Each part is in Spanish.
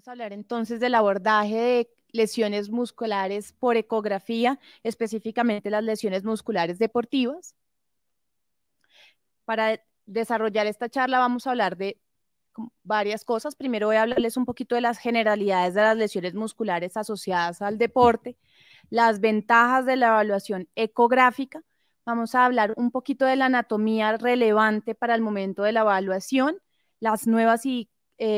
Vamos a hablar entonces del abordaje de lesiones musculares por ecografía, específicamente las lesiones musculares deportivas. Para desarrollar esta charla vamos a hablar de varias cosas. Primero voy a hablarles un poquito de las generalidades de las lesiones musculares asociadas al deporte, las ventajas de la evaluación ecográfica. Vamos a hablar un poquito de la anatomía relevante para el momento de la evaluación, las nuevas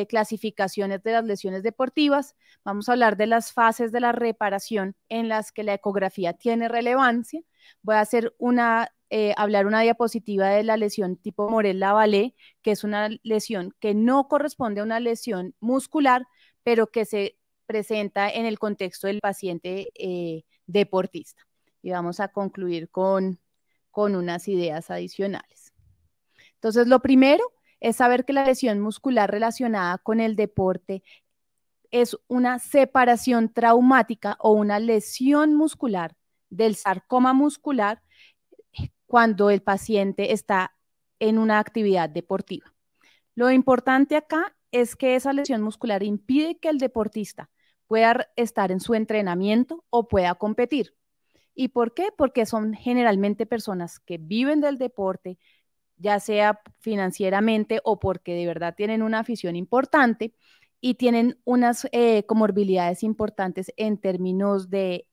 clasificaciones de las lesiones deportivas. Vamos a hablar de las fases de la reparación en las que la ecografía tiene relevancia. Voy a hacer hablar una diapositiva de la lesión tipo Morel-Lavallée, que es una lesión que no corresponde a una lesión muscular, pero que se presenta en el contexto del paciente deportista. Y vamos a concluir con unas ideas adicionales. Entonces, lo primero es saber que la lesión muscular relacionada con el deporte es una separación traumática o una lesión muscular del sarcoma muscular cuando el paciente está en una actividad deportiva. Lo importante acá es que esa lesión muscular impide que el deportista pueda estar en su entrenamiento o pueda competir. ¿Y por qué? Porque son generalmente personas que viven del deporte, ya sea financieramente o porque de verdad tienen una afición importante y tienen unas comorbilidades importantes en términos de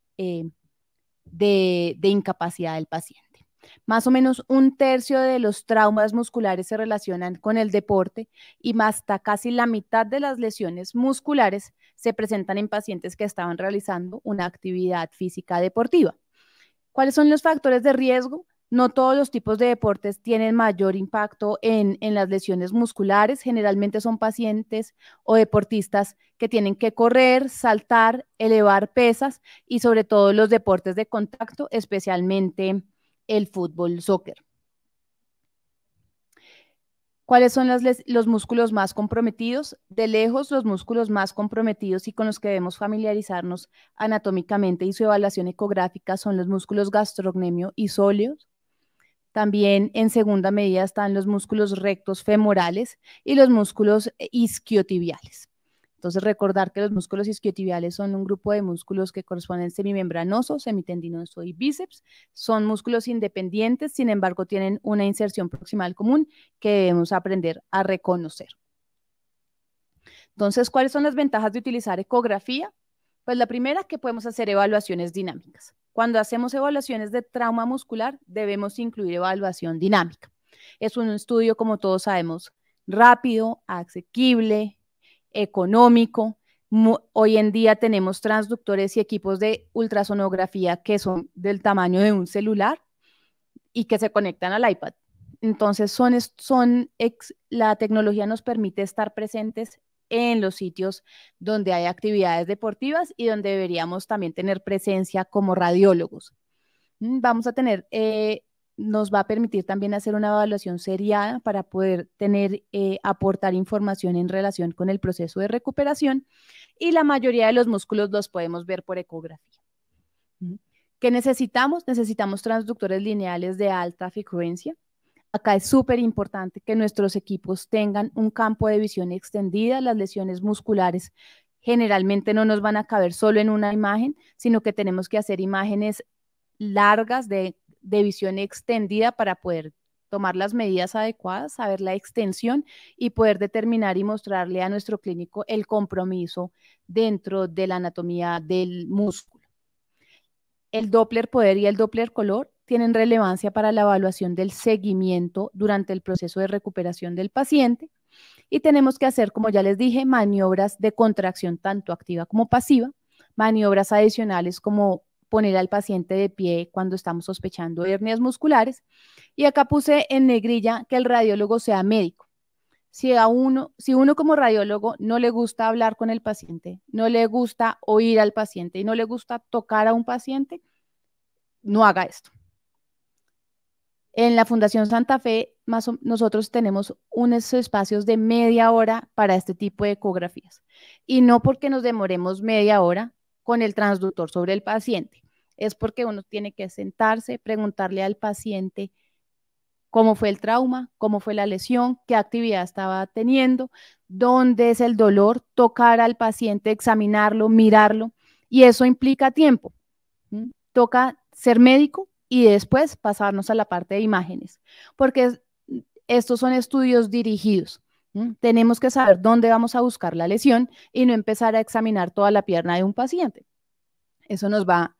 incapacidad del paciente. Más o menos 1/3 de los traumas musculares se relacionan con el deporte y hasta casi la mitad de las lesiones musculares se presentan en pacientes que estaban realizando una actividad física deportiva. ¿Cuáles son los factores de riesgo? No todos los tipos de deportes tienen mayor impacto en las lesiones musculares. Generalmente son pacientes o deportistas que tienen que correr, saltar, elevar pesas y sobre todo los deportes de contacto, especialmente el fútbol, soccer. ¿Cuáles son los músculos más comprometidos? De lejos, los músculos más comprometidos y con los que debemos familiarizarnos anatómicamente y su evaluación ecográfica son los músculos gastrocnemio y sóleos. También en segunda medida están los músculos rectos femorales y los músculos isquiotibiales. Entonces, recordar que los músculos isquiotibiales son un grupo de músculos que corresponden semimembranoso, semitendinoso y bíceps. Son músculos independientes, sin embargo, tienen una inserción proximal común que debemos aprender a reconocer. Entonces, ¿cuáles son las ventajas de utilizar ecografía? Pues la primera, que podemos hacer evaluaciones dinámicas. Cuando hacemos evaluaciones de trauma muscular, debemos incluir evaluación dinámica. Es un estudio, como todos sabemos, rápido, asequible, económico. Hoy en día tenemos transductores y equipos de ultrasonografía que son del tamaño de un celular y que se conectan al iPad. Entonces, la tecnología nos permite estar presentes en los sitios donde hay actividades deportivas y donde deberíamos también tener presencia como radiólogos. Vamos a tener, nos va a permitir también hacer una evaluación seriada para poder aportar información en relación con el proceso de recuperación y la mayoría de los músculos los podemos ver por ecografía. ¿Qué necesitamos? Necesitamos transductores lineales de alta frecuencia. Acá es súper importante que nuestros equipos tengan un campo de visión extendida. Las lesiones musculares generalmente no nos van a caber solo en una imagen, sino que tenemos que hacer imágenes largas de visión extendida para poder tomar las medidas adecuadas, saber la extensión y poder determinar y mostrarle a nuestro clínico el compromiso dentro de la anatomía del músculo. El Doppler poder y el Doppler color tienen relevancia para la evaluación del seguimiento durante el proceso de recuperación del paciente y tenemos que hacer, como ya les dije, maniobras de contracción tanto activa como pasiva, maniobras adicionales como poner al paciente de pie cuando estamos sospechando hernias musculares y acá puse en negrilla que el radiólogo sea médico. Si uno como radiólogo no le gusta hablar con el paciente, no le gusta oír al paciente y no le gusta tocar a un paciente, no haga esto. En la Fundación Santa Fe, nosotros tenemos unos espacios de media hora para este tipo de ecografías. Y no porque nos demoremos media hora con el transductor sobre el paciente, es porque uno tiene que sentarse, preguntarle al paciente cómo fue el trauma, cómo fue la lesión, qué actividad estaba teniendo, dónde es el dolor, tocar al paciente, examinarlo, mirarlo, y eso implica tiempo. Toca ser médico y después pasarnos a la parte de imágenes, porque estos son estudios dirigidos. Tenemos que saber dónde vamos a buscar la lesión y no empezar a examinar toda la pierna de un paciente. Eso nos va,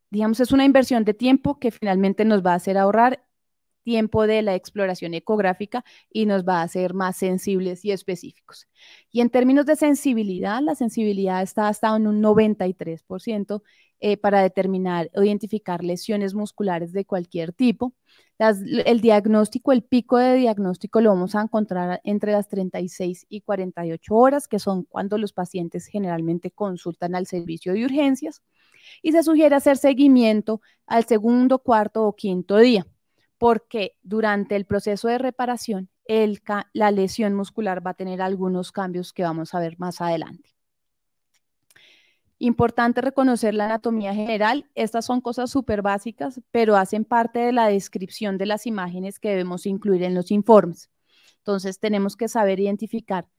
digamos, es una inversión de tiempo que finalmente nos va a hacer ahorrar tiempo de la exploración ecográfica y nos va a hacer más sensibles y específicos. Y en términos de sensibilidad, la sensibilidad está hasta en un 93% para determinar o identificar lesiones musculares de cualquier tipo. El diagnóstico, el pico de diagnóstico lo vamos a encontrar entre las 36 y 48 horas, que son cuando los pacientes generalmente consultan al servicio de urgencias, y se sugiere hacer seguimiento al segundo, cuarto o quinto día, porque durante el proceso de reparación la lesión muscular va a tener algunos cambios que vamos a ver más adelante. Importante reconocer la anatomía general. Estas son cosas súper básicas, pero hacen parte de la descripción de las imágenes que debemos incluir en los informes. Entonces, tenemos que saber identificar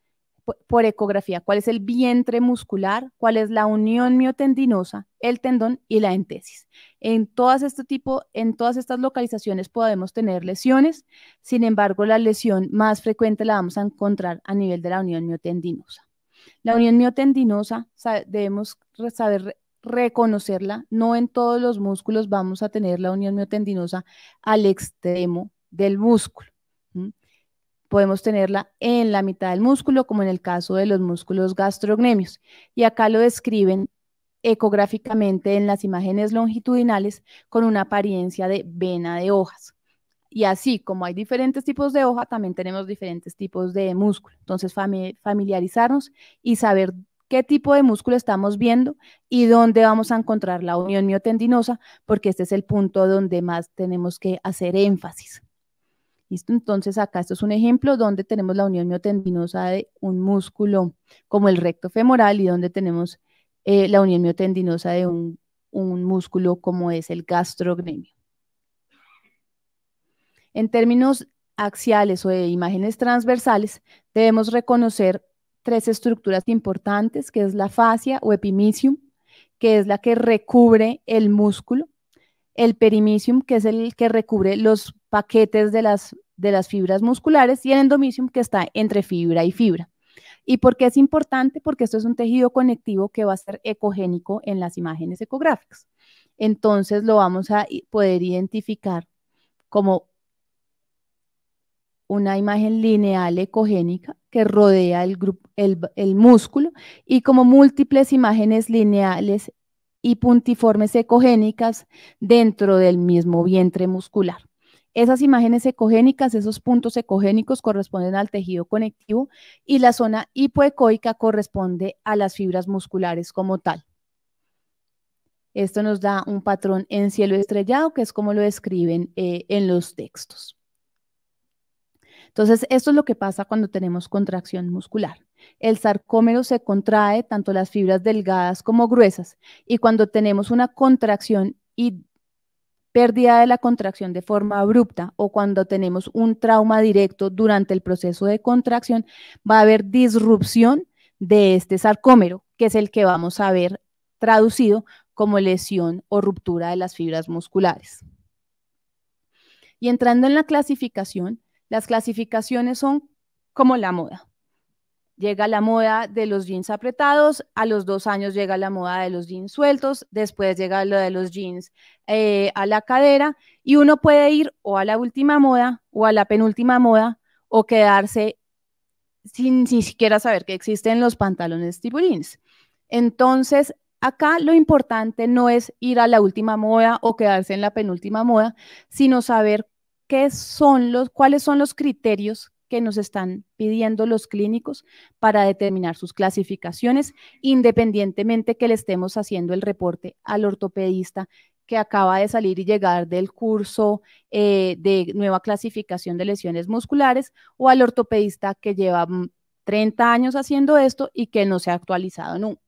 por ecografía cuál es el vientre muscular, cuál es la unión miotendinosa, el tendón y la entesis. En todas estas localizaciones podemos tener lesiones, sin embargo, la lesión más frecuente la vamos a encontrar a nivel de la unión miotendinosa. La unión miotendinosa debemos saber reconocerla, no en todos los músculos vamos a tener la unión miotendinosa al extremo del músculo. Podemos tenerla en la mitad del músculo, como en el caso de los músculos gastrocnemios. Y acá lo describen ecográficamente en las imágenes longitudinales con una apariencia de vena de hojas. Y así como hay diferentes tipos de hoja, también tenemos diferentes tipos de músculo. Entonces, familiarizarnos y saber qué tipo de músculo estamos viendo y dónde vamos a encontrar la unión miotendinosa, porque este es el punto donde más tenemos que hacer énfasis. ¿Listo? Entonces acá esto es un ejemplo donde tenemos la unión miotendinosa de un músculo como el recto femoral y donde tenemos la unión miotendinosa de un músculo como es el gastrocnemio. En términos axiales o de imágenes transversales, debemos reconocer tres estructuras importantes, que es la fascia o epimicium, que es la que recubre el músculo, el perimicium, que es el que recubre los paquetes de las fibras musculares, y el endomicium, que está entre fibra y fibra. ¿Y por qué es importante? Porque esto es un tejido conectivo que va a ser ecogénico en las imágenes ecográficas. Entonces lo vamos a poder identificar como una imagen lineal ecogénica que rodea el músculo y como múltiples imágenes lineales y puntiformes ecogénicas dentro del mismo vientre muscular. Esas imágenes ecogénicas, esos puntos ecogénicos corresponden al tejido conectivo y la zona hipoecoica corresponde a las fibras musculares como tal. Esto nos da un patrón en cielo estrellado, que es como lo describen en los textos. Entonces, esto es lo que pasa cuando tenemos contracción muscular. El sarcómero se contrae, tanto las fibras delgadas como gruesas, y cuando tenemos una contracción y pérdida de la contracción de forma abrupta o cuando tenemos un trauma directo durante el proceso de contracción, va a haber disrupción de este sarcómero, que es el que vamos a ver traducido como lesión o ruptura de las fibras musculares. Y entrando en la clasificación, las clasificaciones son como la moda. Llega la moda de los jeans apretados, a los 2 años llega la moda de los jeans sueltos, después llega lo de los jeans a la cadera, y uno puede ir o a la última moda o a la penúltima moda o quedarse sin ni siquiera saber que existen los pantalones tipo jeans. Entonces, acá lo importante no es ir a la última moda o quedarse en la penúltima moda, sino saber cuáles son los criterios que nos están pidiendo los clínicos para determinar sus clasificaciones, independientemente que le estemos haciendo el reporte al ortopedista que acaba de salir y llegar del curso de nueva clasificación de lesiones musculares, o al ortopedista que lleva 30 años haciendo esto y que no se ha actualizado nunca.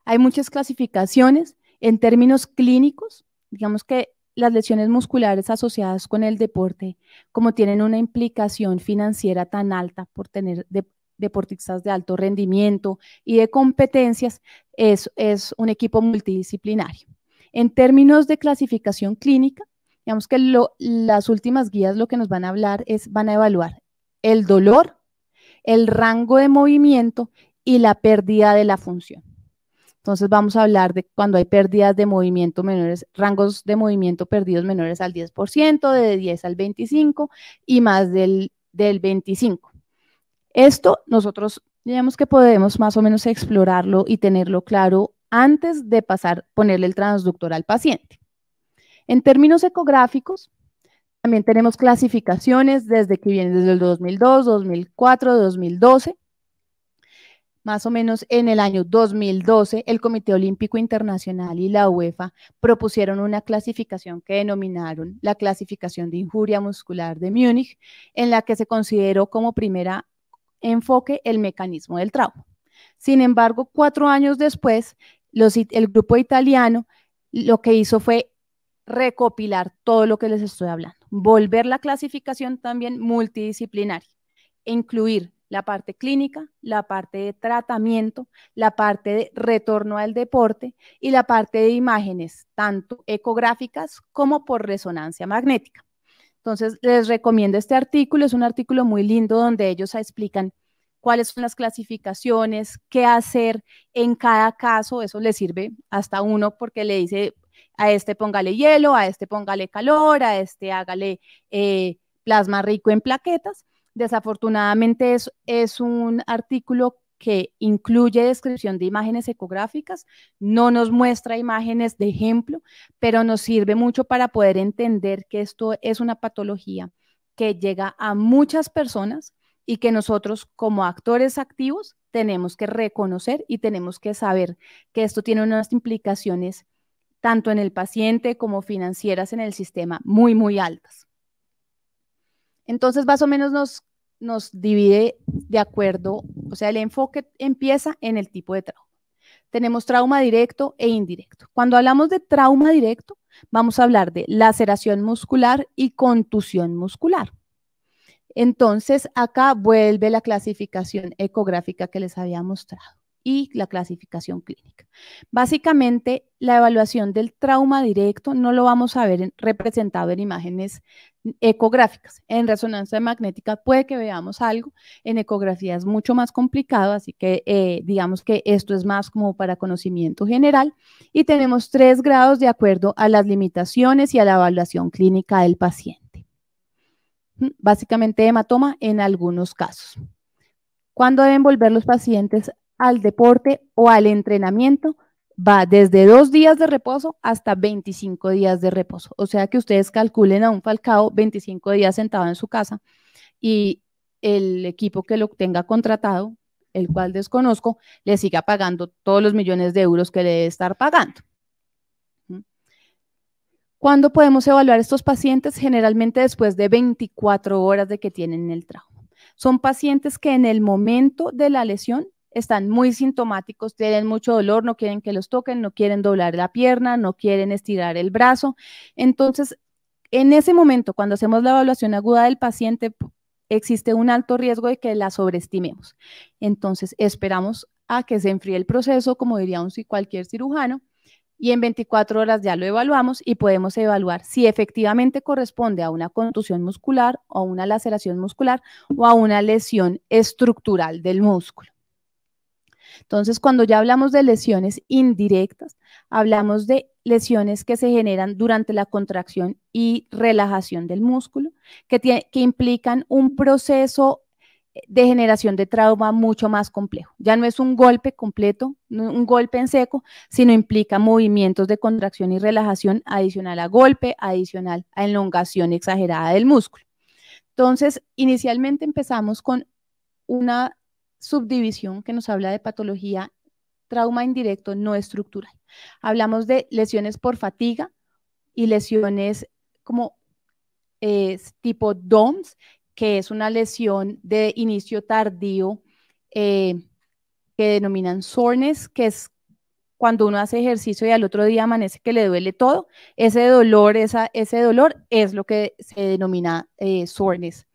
Hay muchas clasificaciones en términos clínicos. Digamos que las lesiones musculares asociadas con el deporte, como tienen una implicación financiera tan alta por tener de deportistas de alto rendimiento y de competencias, es un equipo multidisciplinario. En términos de clasificación clínica, digamos que las últimas guías lo que nos van a hablar van a evaluar el dolor, el rango de movimiento y la pérdida de la función. Entonces vamos a hablar de cuando hay pérdidas de movimiento menores, rangos de movimiento perdidos menores al 10%, de 10 al 25 y más del 25. Esto nosotros digamos que podemos más o menos explorarlo y tenerlo claro antes de ponerle el transductor al paciente. En términos ecográficos, también tenemos clasificaciones desde que vienen desde el 2002, 2004, 2012. Más o menos en el año 2012, el Comité Olímpico Internacional y la UEFA propusieron una clasificación que denominaron la clasificación de injuria muscular de Múnich, en la que se consideró como primera enfoque el mecanismo del trauma. Sin embargo, 4 años después, el grupo italiano lo que hizo fue recopilar todo lo que les estoy hablando, volver la clasificación también multidisciplinaria e incluir la parte clínica, la parte de tratamiento, la parte de retorno al deporte y la parte de imágenes, tanto ecográficas como por resonancia magnética. Entonces, les recomiendo este artículo, es un artículo muy lindo donde ellos explican cuáles son las clasificaciones, qué hacer en cada caso, eso le sirve hasta uno porque le dice a este póngale hielo, a este póngale calor, a este hágale plasma rico en plaquetas. Desafortunadamente es un artículo que incluye descripción de imágenes ecográficas, no nos muestra imágenes de ejemplo, pero nos sirve mucho para poder entender que esto es una patología que llega a muchas personas y que nosotros como actores activos tenemos que reconocer y tenemos que saber que esto tiene unas implicaciones tanto en el paciente como financieras en el sistema muy, muy altas. Entonces, más o menos nos divide de acuerdo, o sea, el enfoque empieza en el tipo de trauma. Tenemos trauma directo e indirecto. Cuando hablamos de trauma directo, vamos a hablar de laceración muscular y contusión muscular. Entonces, acá vuelve la clasificación ecográfica que les había mostrado y la clasificación clínica. Básicamente, la evaluación del trauma directo no lo vamos a ver representado en imágenes ecográficas. En resonancia magnética puede que veamos algo, en ecografía es mucho más complicado, así que digamos que esto es más como para conocimiento general y tenemos 3 grados de acuerdo a las limitaciones y a la evaluación clínica del paciente. Básicamente hematoma en algunos casos. ¿Cuándo deben volver los pacientes al deporte o al entrenamiento? Va desde 2 días de reposo hasta 25 días de reposo. O sea que ustedes calculen a un Falcao 25 días sentado en su casa y el equipo que lo tenga contratado, el cual desconozco, le siga pagando todos los millones de euros que le debe estar pagando. ¿Cuándo podemos evaluar estos pacientes? Generalmente después de 24 horas de que tienen el trauma. Son pacientes que en el momento de la lesión están muy sintomáticos, tienen mucho dolor, no quieren que los toquen, no quieren doblar la pierna, no quieren estirar el brazo. Entonces, en ese momento, cuando hacemos la evaluación aguda del paciente, existe un alto riesgo de que la sobreestimemos. Entonces, esperamos a que se enfríe el proceso, como diría cualquier cirujano, y en 24 horas ya lo evaluamos y podemos evaluar si efectivamente corresponde a una contusión muscular o a una laceración muscular o a una lesión estructural del músculo. Entonces, cuando ya hablamos de lesiones indirectas, hablamos de lesiones que se generan durante la contracción y relajación del músculo, que implican un proceso de generación de trauma mucho más complejo. Ya no es un golpe completo, un golpe en seco, sino implica movimientos de contracción y relajación adicional a golpe, adicional a elongación exagerada del músculo. Entonces, inicialmente empezamos con una subdivisión que nos habla de patología, trauma indirecto no estructural. Hablamos de lesiones por fatiga y lesiones como tipo DOMS, que es una lesión de inicio tardío que denominan soreness, que es cuando uno hace ejercicio y al otro día amanece que le duele todo. Ese dolor es lo que se denomina soreness.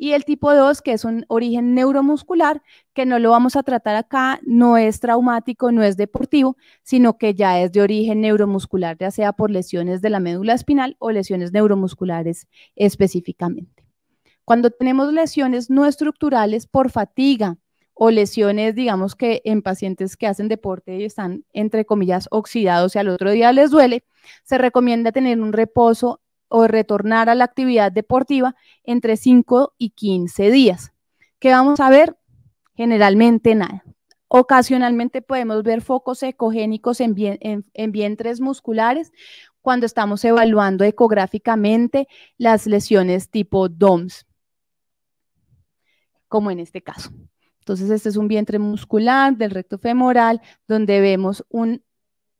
Y el tipo 2, que es un origen neuromuscular, que no lo vamos a tratar acá, no es traumático, no es deportivo, sino que ya es de origen neuromuscular, ya sea por lesiones de la médula espinal o lesiones neuromusculares específicamente. Cuando tenemos lesiones no estructurales por fatiga o lesiones, digamos que en pacientes que hacen deporte y están, entre comillas, oxidados y al otro día les duele, se recomienda tener un reposo o retornar a la actividad deportiva entre 5 y 15 días. ¿Qué vamos a ver? Generalmente nada. Ocasionalmente podemos ver focos ecogénicos en vientres musculares cuando estamos evaluando ecográficamente las lesiones tipo DOMS, como en este caso. Entonces, este es un vientre muscular del recto femoral donde vemos un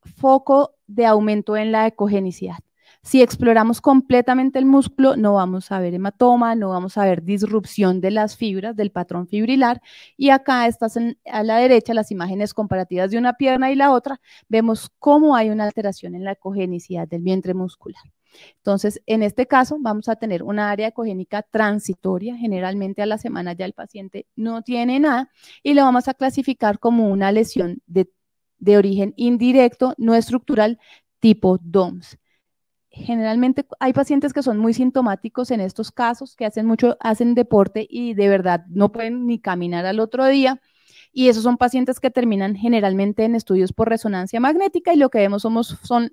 foco de aumento en la ecogenicidad. Si exploramos completamente el músculo, no vamos a ver hematoma, no vamos a ver disrupción de las fibras, del patrón fibrilar. Y acá estás a la derecha las imágenes comparativas de una pierna y la otra. Vemos cómo hay una alteración en la ecogenicidad del vientre muscular. Entonces, en este caso, vamos a tener una área ecogénica transitoria. Generalmente a la semana ya el paciente no tiene nada y lo vamos a clasificar como una lesión de origen indirecto, no estructural, tipo DOMS. Generalmente hay pacientes que son muy sintomáticos en estos casos, que hacen deporte y de verdad no pueden ni caminar al otro día. Y esos son pacientes que terminan generalmente en estudios por resonancia magnética y lo que vemos son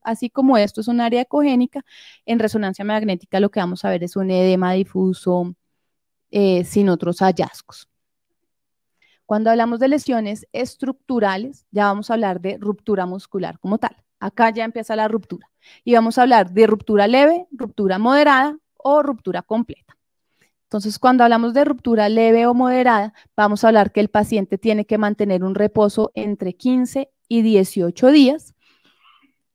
así como esto es un área ecogénica, en resonancia magnética lo que vamos a ver es un edema difuso sin otros hallazgos. Cuando hablamos de lesiones estructurales, ya vamos a hablar de ruptura muscular como tal. Acá ya empieza la ruptura. Y vamos a hablar de ruptura leve, ruptura moderada o ruptura completa. Entonces, cuando hablamos de ruptura leve o moderada, vamos a hablar que el paciente tiene que mantener un reposo entre 15 y 18 días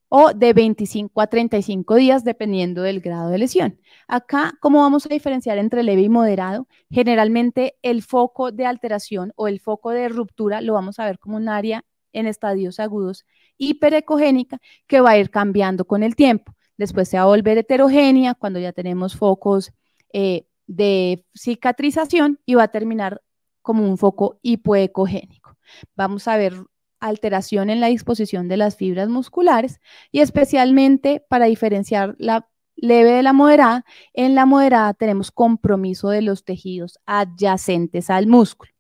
o de 25 a 35 días, dependiendo del grado de lesión. Acá, ¿cómo vamos a diferenciar entre leve y moderado? Generalmente, el foco de alteración o el foco de ruptura lo vamos a ver como un área en estadios agudos hiperecogénica que va a ir cambiando con el tiempo. Después se va a volver heterogénea cuando ya tenemos focos de cicatrización y va a terminar como un foco hipoecogénico. Vamos a ver alteración en la disposición de las fibras musculares y especialmente para diferenciar la leve de la moderada, en la moderada tenemos compromiso de los tejidos adyacentes al músculo.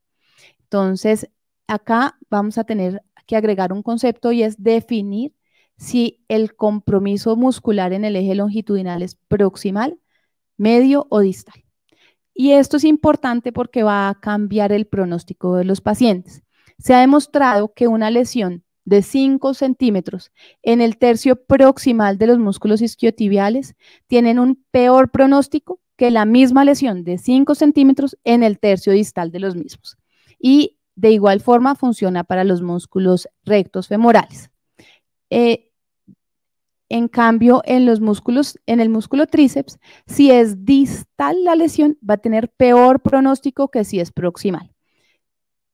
Entonces, acá vamos a tener que agregar un concepto y es definir si el compromiso muscular en el eje longitudinal es proximal, medio o distal. Y esto es importante porque va a cambiar el pronóstico de los pacientes. Se ha demostrado que una lesión de 5 centímetros en el tercio proximal de los músculos isquiotibiales tienen un peor pronóstico que la misma lesión de 5 centímetros en el tercio distal de los mismos. Y de igual forma funciona para los músculos rectos femorales. En cambio, en el músculo tríceps, si es distal la lesión, va a tener peor pronóstico que si es proximal.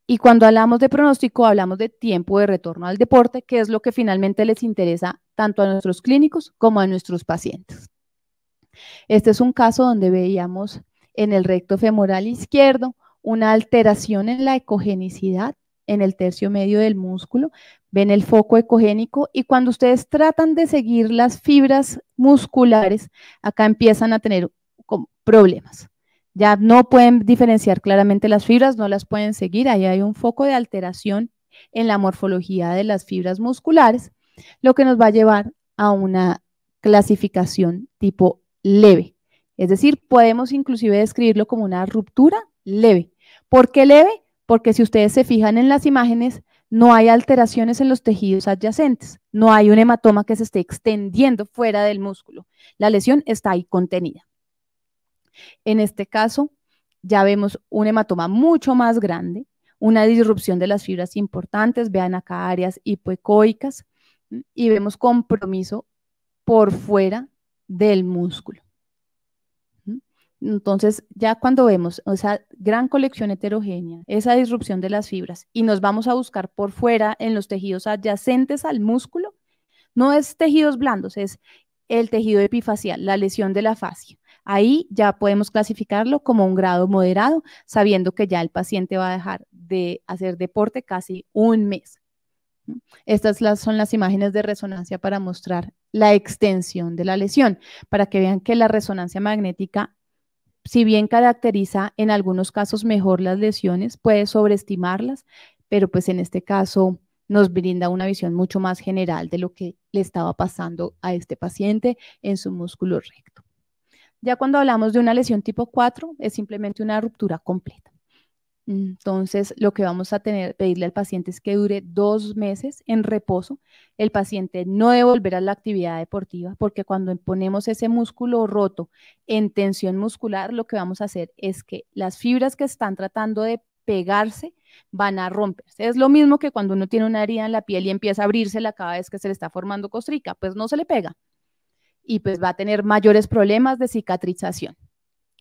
Y cuando hablamos de pronóstico, hablamos de tiempo de retorno al deporte, que es lo que finalmente les interesa tanto a nuestros clínicos como a nuestros pacientes. Este es un caso donde veíamos en el recto femoral izquierdo una alteración en la ecogenicidad en el tercio medio del músculo. Ven el foco ecogénico y cuando ustedes tratan de seguir las fibras musculares, acá empiezan a tener problemas. Ya no pueden diferenciar claramente las fibras, no las pueden seguir. Ahí hay un foco de alteración en la morfología de las fibras musculares, lo que nos va a llevar a una clasificación tipo leve. Es decir, podemos inclusive describirlo como una ruptura leve. ¿Por qué leve? Porque si ustedes se fijan en las imágenes, no hay alteraciones en los tejidos adyacentes, no hay un hematoma que se esté extendiendo fuera del músculo. La lesión está ahí contenida. En este caso, ya vemos un hematoma mucho más grande, una disrupción de las fibras importantes, vean acá áreas hipoecoicas y vemos compromiso por fuera del músculo. Entonces, ya cuando vemos esa gran colección heterogénea, esa disrupción de las fibras y nos vamos a buscar por fuera en los tejidos adyacentes al músculo, no es tejidos blandos, es el tejido epifacial, la lesión de la fascia. Ahí ya podemos clasificarlo como un grado moderado, sabiendo que ya el paciente va a dejar de hacer deporte casi un mes. Estas son las imágenes de resonancia para mostrar la extensión de la lesión, para que vean que la resonancia magnética, si bien caracteriza en algunos casos mejor las lesiones, puede sobreestimarlas, pero pues en este caso nos brinda una visión mucho más general de lo que le estaba pasando a este paciente en su músculo recto. Ya cuando hablamos de una lesión tipo 4, es simplemente una ruptura completa. Entonces, lo que vamos a pedirle al paciente es que dure 2 meses en reposo. El paciente no debe volver a la actividad deportiva, porque cuando ponemos ese músculo roto en tensión muscular, lo que vamos a hacer es que las fibras que están tratando de pegarse van a romperse. Es lo mismo que cuando uno tiene una herida en la piel y empieza a abrírsela cada vez que se le está formando costrica, pues no se le pega y pues va a tener mayores problemas de cicatrización.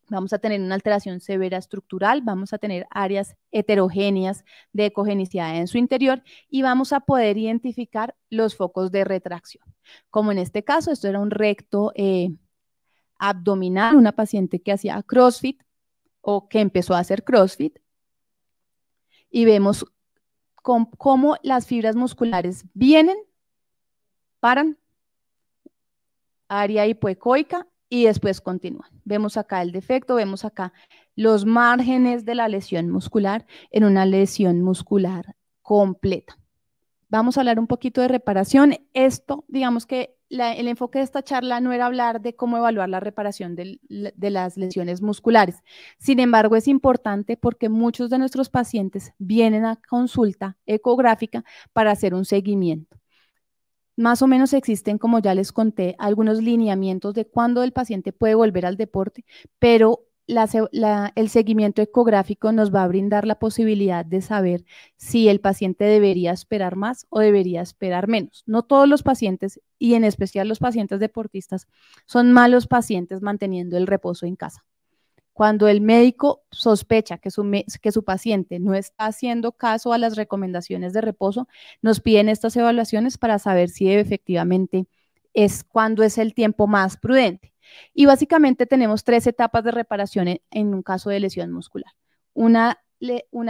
Vamos a tener una alteración severa estructural, vamos a tener áreas heterogéneas de ecogenicidad en su interior y vamos a poder identificar los focos de retracción. Como en este caso, esto era un recto abdominal, una paciente que hacía CrossFit o que empezó a hacer CrossFit, y vemos cómo las fibras musculares vienen, paran, área hipoecoica, y después continúan. Vemos acá el defecto, vemos acá los márgenes de la lesión muscular en una lesión muscular completa. Vamos a hablar un poquito de reparación. Esto, digamos que el enfoque de esta charla no era hablar de cómo evaluar la reparación de las lesiones musculares. Sin embargo, es importante porque muchos de nuestros pacientes vienen a consulta ecográfica para hacer un seguimiento. Más o menos existen, como ya les conté, algunos lineamientos de cuándo el paciente puede volver al deporte, pero el seguimiento ecográfico nos va a brindar la posibilidad de saber si el paciente debería esperar más o debería esperar menos. No todos los pacientes, y en especial los pacientes deportistas, son malos pacientes manteniendo el reposo en casa. Cuando el médico sospecha que su paciente no está haciendo caso a las recomendaciones de reposo, nos piden estas evaluaciones para saber si efectivamente cuándo es el tiempo más prudente. Y básicamente tenemos 3 etapas de reparación en un caso de lesión muscular. Una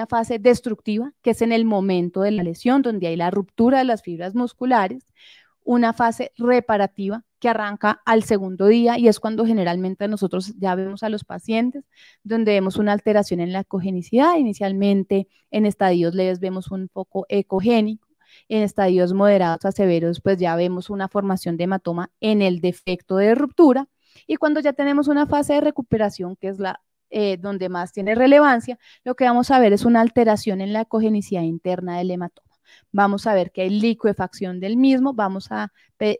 fase destructiva, que es en el momento de la lesión, donde hay la ruptura de las fibras musculares. Una fase reparativa, que arranca al segundo día y es cuando generalmente nosotros ya vemos a los pacientes, donde vemos una alteración en la ecogenicidad. Inicialmente en estadios leves vemos un foco ecogénico, en estadios moderados a severos pues ya vemos una formación de hematoma en el defecto de ruptura, y cuando ya tenemos una fase de recuperación, que es donde más tiene relevancia, lo que vamos a ver es una alteración en la ecogenicidad interna del hematoma. Vamos a ver que hay licuefacción del mismo, vamos a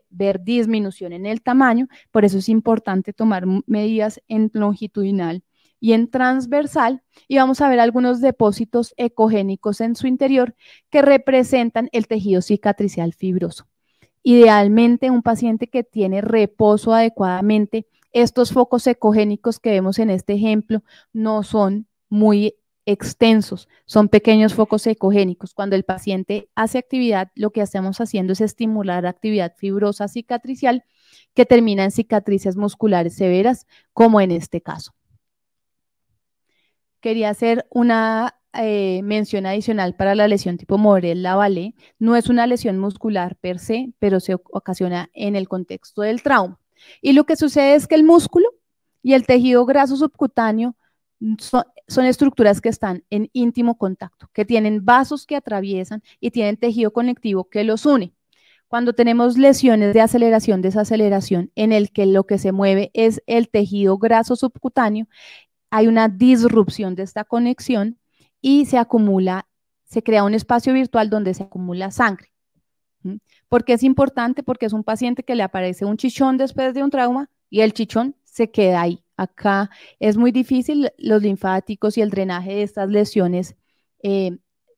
ver disminución en el tamaño, por eso es importante tomar medidas en longitudinal y en transversal, y vamos a ver algunos depósitos ecogénicos en su interior que representan el tejido cicatricial fibroso. Idealmente, un paciente que tiene reposo adecuadamente, estos focos ecogénicos que vemos en este ejemplo no son muy extensos, son pequeños focos ecogénicos. Cuando el paciente hace actividad, lo que estamos haciendo es estimular actividad fibrosa cicatricial que termina en cicatrices musculares severas, como en este caso. Quería hacer una mención adicional para la lesión tipo Morel-Lavallée. No es una lesión muscular per se, pero se ocasiona en el contexto del trauma. Y lo que sucede es que el músculo y el tejido graso subcutáneo son estructuras que están en íntimo contacto, que tienen vasos que atraviesan y tienen tejido conectivo que los une. Cuando tenemos lesiones de aceleración, desaceleración, en el que lo que se mueve es el tejido graso subcutáneo, hay una disrupción de esta conexión y se crea un espacio virtual donde se acumula sangre. ¿Por qué es importante? Porque es un paciente que le aparece un chichón después de un trauma y el chichón se queda ahí. Acá es muy difícil, los linfáticos y el drenaje de estas lesiones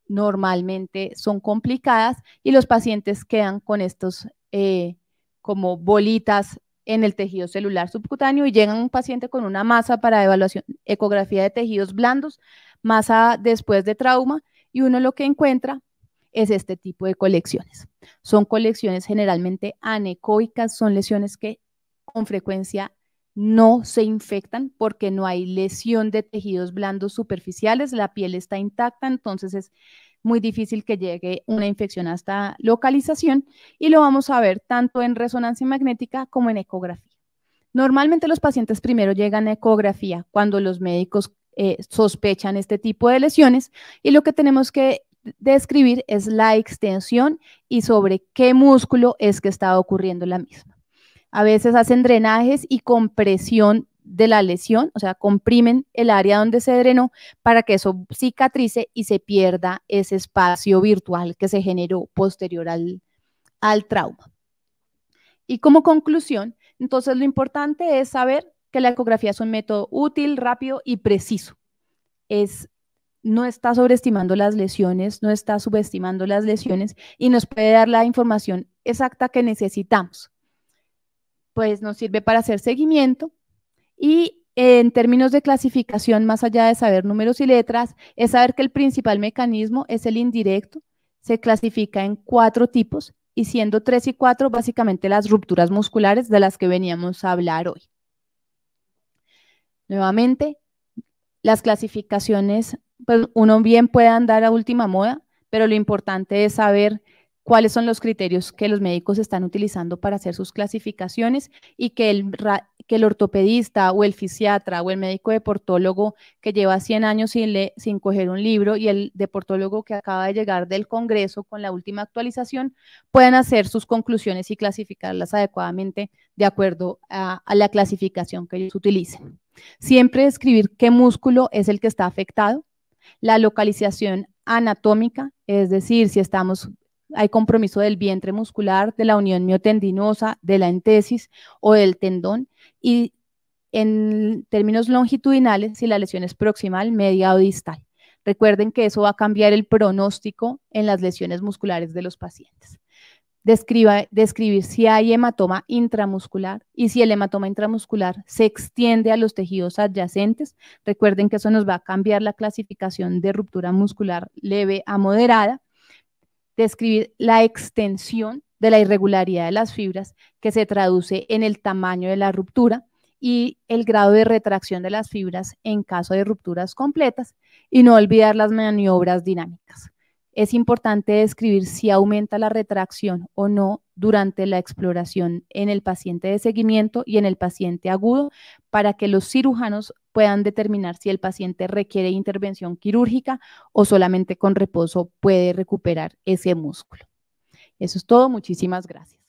normalmente son complicadas y los pacientes quedan con estos como bolitas en el tejido celular subcutáneo, y llega un paciente con una masa para evaluación, ecografía de tejidos blandos, masa después de trauma, y uno lo que encuentra es este tipo de colecciones. Son colecciones generalmente anecoicas, son lesiones que con frecuencia no se infectan porque no hay lesión de tejidos blandos superficiales, la piel está intacta, entonces es muy difícil que llegue una infección a esta localización y lo vamos a ver tanto en resonancia magnética como en ecografía. Normalmente los pacientes primero llegan a ecografía cuando los médicos sospechan este tipo de lesiones y lo que tenemos que describir es la extensión y sobre qué músculo es que está ocurriendo la misma. A veces hacen drenajes y compresión de la lesión, o sea, comprimen el área donde se drenó para que eso cicatrice y se pierda ese espacio virtual que se generó posterior al trauma. Y como conclusión, entonces lo importante es saber que la ecografía es un método útil, rápido y preciso. No está sobreestimando las lesiones, no está subestimando las lesiones y nos puede dar la información exacta que necesitamos. Pues nos sirve para hacer seguimiento y en términos de clasificación, más allá de saber números y letras, es saber que el principal mecanismo es el indirecto, se clasifica en 4 tipos y siendo 3 y 4 básicamente las rupturas musculares de las que veníamos a hablar hoy. Nuevamente, las clasificaciones, pues uno bien puede andar a última moda, pero lo importante es saber cuáles son los criterios que los médicos están utilizando para hacer sus clasificaciones y que el ortopedista o el fisiatra o el médico deportólogo que lleva 100 años sin coger un libro y el deportólogo que acaba de llegar del Congreso con la última actualización puedan hacer sus conclusiones y clasificarlas adecuadamente de acuerdo a la clasificación que ellos utilicen. Siempre describir qué músculo es el que está afectado, la localización anatómica, es decir, si hay compromiso del vientre muscular, de la unión miotendinosa, de la entesis o del tendón, y en términos longitudinales, si la lesión es proximal, media o distal. Recuerden que eso va a cambiar el pronóstico en las lesiones musculares de los pacientes. Describir si hay hematoma intramuscular y si el hematoma intramuscular se extiende a los tejidos adyacentes. Recuerden que eso nos va a cambiar la clasificación de ruptura muscular leve a moderada. Describir la extensión de la irregularidad de las fibras que se traduce en el tamaño de la ruptura y el grado de retracción de las fibras en caso de rupturas completas y no olvidar las maniobras dinámicas. Es importante describir si aumenta la retracción o no durante la exploración en el paciente de seguimiento y en el paciente agudo para que los cirujanos puedan determinar si el paciente requiere intervención quirúrgica o solamente con reposo puede recuperar ese músculo. Eso es todo. Muchísimas gracias.